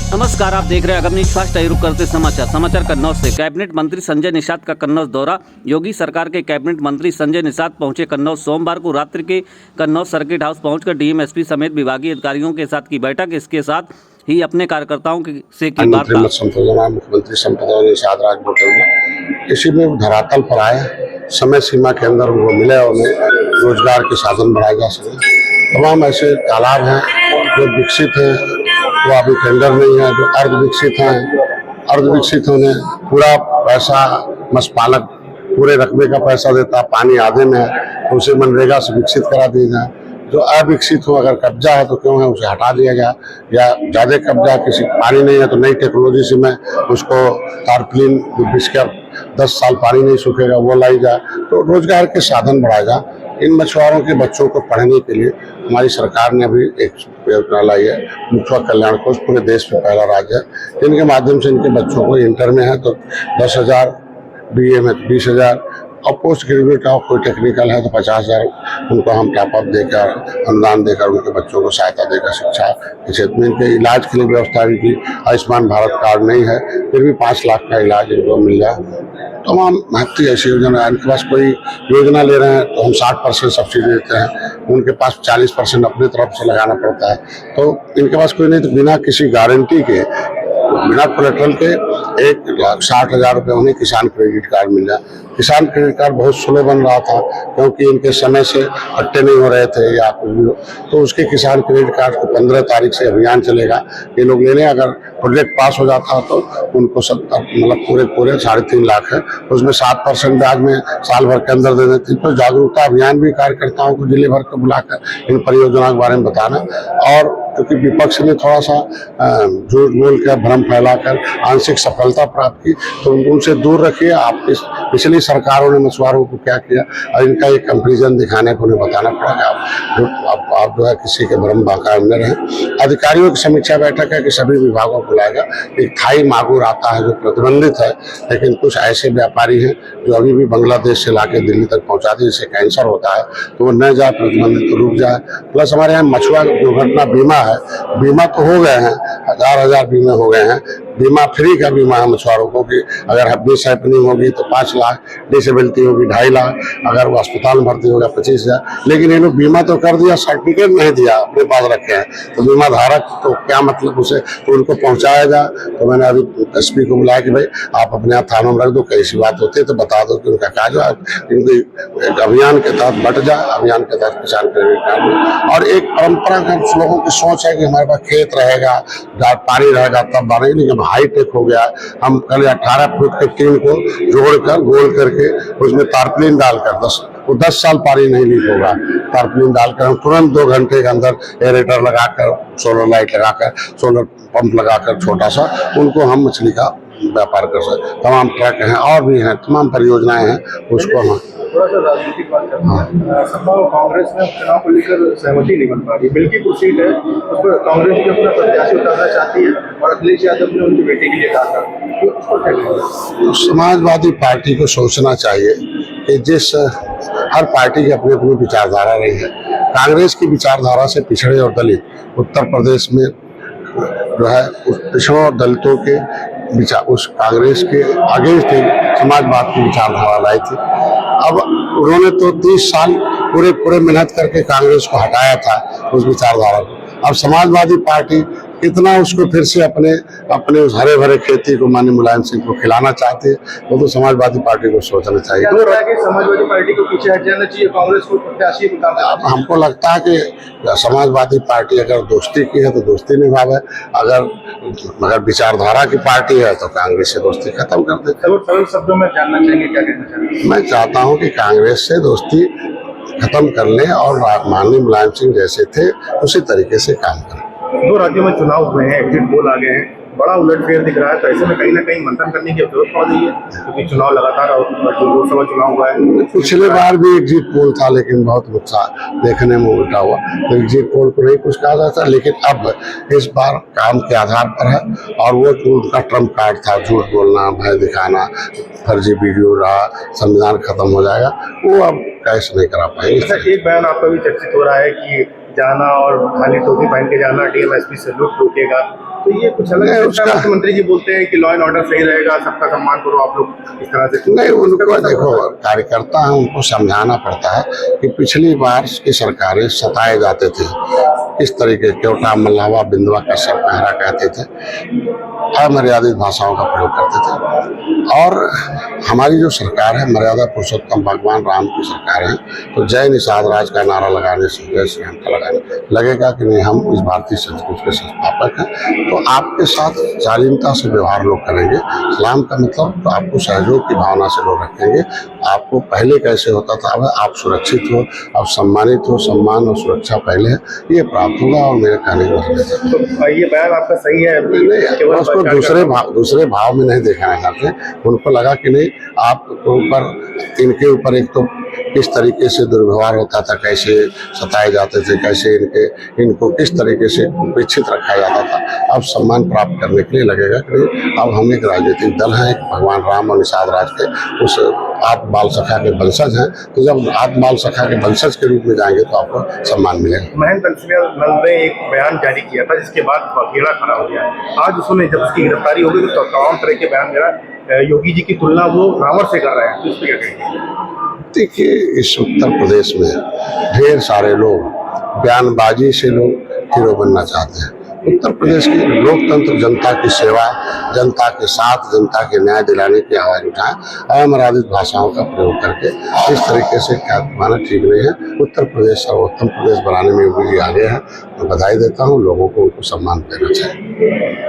नमस्कार, आप देख रहे हैं अगमनी फास्ट रुक करते समाचार कन्नौज से। कैबिनेट मंत्री संजय निषाद का कन्नौज दौरा। योगी सरकार के कैबिनेट मंत्री संजय निषाद पहुंचे कन्नौज। सोमवार को रात्रि के कन्नौज सर्किट हाउस पहुंचकर डीएम एसपी समेत विभागीय अधिकारियों के साथ की बैठक। इसके साथ ही अपने कार्यकर्ताओं से की वार्ता। मुख्यमंत्री संपदा निषाद राजभोटल में इसी में धरातल पर आए, समय सीमा के अंदर उनको मिले और उन्हें रोजगार के साधन बढ़ाए जा सके। तमाम ऐसे तालाब हैं जो विकसित हैं, वो अभी टेंडर नहीं है, जो अर्ध विकसित हैं, अर्ध विकसित होने पूरा पैसा मत्स्य पूरे रकबे का पैसा देता, पानी आधे में है तो उसे मनरेगा से विकसित करा दिया जाए। जो अविकसित हो, अगर कब्जा है तो क्यों है उसे हटा दिया गया, या ज़्यादा कब्जा किसी पानी नहीं है तो नई टेक्नोलॉजी से मैं उसको तारप्लिन बिछकर 10 साल पानी नहीं सूखेगा वो लाई जाए, तो रोजगार के साधन बढ़ाया जाए। इन मछुआरों के बच्चों को पढ़ने के लिए हमारी सरकार ने अभी एक योजना लाई है, मछुआ कल्याण कोष, पूरे देश में पहला राज्य है, जिनके माध्यम से इनके बच्चों को इंटर में है तो 10,000, BA में 20,000 और पोस्ट ग्रेजुएट और कोई टेक्निकल है तो 50,000 उनको हम टॉप अप देकर, अनुदान देकर उनके बच्चों को सहायता देकर शिक्षा के क्षेत्र में इनके इलाज के लिए व्यवस्था भी की। आयुष्मान भारत कार्ड नहीं है फिर भी 5 लाख का इलाज इनको मिल जाए। तमाम महत्व ऐसी योजना है। इनके पास कोई योजना ले रहे हैं तो हम 60% सब्सिडी देते हैं, उनके पास 40% अपने तरफ से लगाना पड़ता है। तो इनके पास कोई नहीं, तो बिना किसी गारंटी के, बिना कोलेटरल के 1,60,000 रुपये उन्हें किसान क्रेडिट कार्ड मिल जाए। किसान क्रेडिट कार्ड बहुत स्लो बन रहा था क्योंकि इनके समय से पट्टे नहीं हो रहे थे या कुछ भी हो, तो उसके किसान क्रेडिट कार्ड को 15 तारीख से अभियान चलेगा। ये लोग ले लें, अगर प्रोजेक्ट पास हो जाता तो उनको मतलब पूरे 3.5 लाख है, उसमें 7% ब्याज में साल भर के अंदर दे देती। तो जागरूकता अभियान भी कार्यकर्ताओं को जिले भर को बुलाकर इन परियोजनाओं के बारे में बताना, और क्योंकि विपक्ष ने थोड़ा सा झूठ बोल कर भ्रम फैलाकर आंशिक सफलता प्राप्त की, तो उनसे दूर रखिए। आप पिछली सरकारों ने मछुआरों को क्या किया और इनका एक कंपेरिजन दिखाने को उन्हें बताना पड़ेगा। आप जो है किसी के भ्रम बाकायदा में रहें। अधिकारियों की समीक्षा बैठक है कि सभी विभागों को लाएगा। एक थाई मागुर आता है जो प्रतिबंधित है, लेकिन कुछ ऐसे व्यापारी हैं जो अभी भी बांग्लादेश से लाके दिल्ली तक पहुंचा दिए, जिससे कैंसर होता है, तो वो न जाए प्रतिबंधित, तो रुक जाए। प्लस हमारे यहाँ मछुआ दुर्घटना बीमा है, बीमा तो हो गए हैं, हजार बीमा हो गए हैं। बीमा फ्री का बीमा है मछुआरों को कि अगर हड्डी सैपनिंग होगी तो 5 लाख, डिसेबिलिटी होगी 2.5 लाख, अगर वो अस्पताल में भर्ती होगा 25,000। लेकिन ये लोग बीमा तो कर दिया, सर्टिफिकेट नहीं दिया, अपने पास रखे हैं, तो बीमा धारक तो क्या मतलब उसे, तो उनको पहुंचाया जाए। तो मैंने अभी SP को बुलाया कि भाई आप अपने यहाँ थानों में रख दो, कैसी बात होती है तो बता दो कि उनका काज इनके अभियान के तहत बट जाए, अभियान के तहत किसान क्रेडिट कार्ड। और एक परंपरागत लोगों की सोच है कि हमारे पास खेत रहेगा, पानी रहेगा तब बनेगी, लेकिन हाईटेक हो गया। हम कल 18 फुट के टीन को जोड़कर गोल करके उसमें तारप्लिन डालकर 10 साल पानी नहीं लीक होगा। तारप्लिन डालकर हम तुरंत 2 घंटे के अंदर एरेटर लगाकर, सोलर लाइट लगाकर, सोलर पंप लगाकर छोटा सा उनको हम मछली का व्यापार कर सकते। तमाम ट्रक हैं और भी हैं, तमाम परियोजनाएं हैं, उसको हम थोड़ा सा राजनीतिक बात करते हैं। सपा और कांग्रेस में चुनाव को लेकर सहमति नहीं बन पा रही। बिल्की कुछ सीट है, उस पर कांग्रेस भी अपना प्रत्याशी उतारना चाहती है और अखिलेश यादव ने उनकी बेटी के लिए कहा था। समाजवादी पार्टी को सोचना चाहिए कि जिस हर पार्टी की अपनी अपनी विचारधारा रही है। कांग्रेस की विचारधारा से पिछड़े और दलित उत्तर प्रदेश में जो है पिछड़ों और दलितों के विचार उस कांग्रेस के आगे थे, समाजवाद की विचारधारा लाई थी। अब उन्होंने तो 30 साल पूरे मेहनत करके कांग्रेस को हटाया था उस विचारधारा को। अब समाजवादी पार्टी कितना उसको फिर से अपने उस हरे भरे खेती को माननीय मुलायम सिंह को खिलाना चाहते हैं, वो तो समाजवादी पार्टी को सोचना चाहिए। समाजवादी पार्टी को पीछे हट जाना चाहिए, कांग्रेस को प्रत्याशी अब हमको लगता है कि समाजवादी पार्टी अगर दोस्ती की है तो दोस्ती निभावे, अगर विचारधारा की पार्टी है तो कांग्रेस से दोस्ती खत्म कर दे। सरल शब्दों में जानना चाहेंगे, क्या कहना चाहेंगे? मैं चाहता हूँ कि कांग्रेस से दोस्ती खत्म कर लें और माननीय मुलायम सिंह जैसे थे उसी तरीके से काम करें। 2 राज्यों में चुनाव हुए हैं, एग्जिट पोल आ गए हैं, बड़ा उलटफेर दिख रहा है, तो ऐसे में कहीं ना कहीं मंथन करने की जरूरत पड़ रही है, क्योंकि चुनाव लगातार लोकसभा चुनाव हुआ है। पिछले बार भी एग्जिट पोल था लेकिन बहुत नुकसान देखने में उल्टा हुआ, तो एग्जिट पोल को नहीं कुछ कहा जाता। लेकिन अब इस बार काम के आधार पर है, और वो उनका ट्रम्प कार्ड था, झूठ बोलना, भय दिखाना, फर्जी वीडियो रहा, संविधान खत्म हो जाएगा, वो अब कैश नहीं करा पाएंगे। एक बयान आपका भी चर्चित हो रहा है कि जाना और खाली टोपी पहन के जाना, DMSP से लूट रोकेगा, तो ये कुछ अलग नहीं, है। उसका- मुख्यमंत्री जी बोलते हैं कि लॉ एंड ऑर्डर सही रहेगा, सबका सम्मान करो आप लोग, इस तरह से नहीं, उनको देखो, कार्यकर्ता हैं, उनको समझाना पड़ता है कि पिछली बार की सरकारें सताए जाते थे, किस तरीके केवटा मल्लावा बिंदवा का सब पहरा कहते थे, अमर्यादित भाषाओं का प्रयोग करते थे। और हमारी जो सरकार है, मर्यादा पुरुषोत्तम भगवान राम की सरकार है, तो जय निषाद राज का नारा लगाने से, जय श्री राम का लगाने लगेगा कि नहीं, हम इस भारतीय संस्कृति के संस्थापक हैं। तो आपके साथ शालीनता से व्यवहार लोग करेंगे। इस्लाम का मतलब तो आपको सहयोग की भावना से लोग रखेंगे। आपको पहले कैसे होता था, अब आप सुरक्षित हो, आप सम्मानित हो, सम्मान और सुरक्षा पहले है, ये प्राप्त होगा। और मेरे कहने का मतलब तो ये बयान आपका सही है? नहीं, उसको दूसरे भाव में नहीं देखना चाहते। उनको लगा कि नहीं, आपके ऊपर, इनके ऊपर एक तो किस तरीके से दुर्व्यवहार होता था, कैसे सताए जाते थे, कैसे इनको किस तरीके से उपेक्षित रखा जाता था। अब सम्मान प्राप्त करने के लिए लगेगा कि नहीं, अब हम एक राजनीतिक दल हैं, भगवान राम और निषाद राज के उस आप बाल सखा के वंशज हैं। तो जब आप बाल सखा के वंशज के रूप में जाएंगे तो आपको सम्मान मिलेगा। महेंद्र नल ने एक बयान जारी किया था, जिसके बाद घेरा खड़ा हो गया। आज उसने जब उसकी गिरफ्तारी हो गई तो तमाम तरह के बयान योगी जी की तुलना वो रावण से कर रहे हैं, तो इस पर क्या कहेंगे? देखिए, इस उत्तर प्रदेश में ढेर सारे लोग बयानबाजी से लोग हीरो बनना चाहते हैं। उत्तर प्रदेश की लोकतंत्र जनता की सेवा, जनता के साथ, जनता के न्याय दिलाने की आवाज उठाएं। अमर्यादित भाषाओं का प्रयोग करके इस तरीके से क्या माना ठीक नहीं है। उत्तर प्रदेश सर्वोत्तम प्रदेश बनाने में योगी जी आगे हैं। मैं बधाई देता हूँ, लोगों को उनको सम्मान देना चाहिए।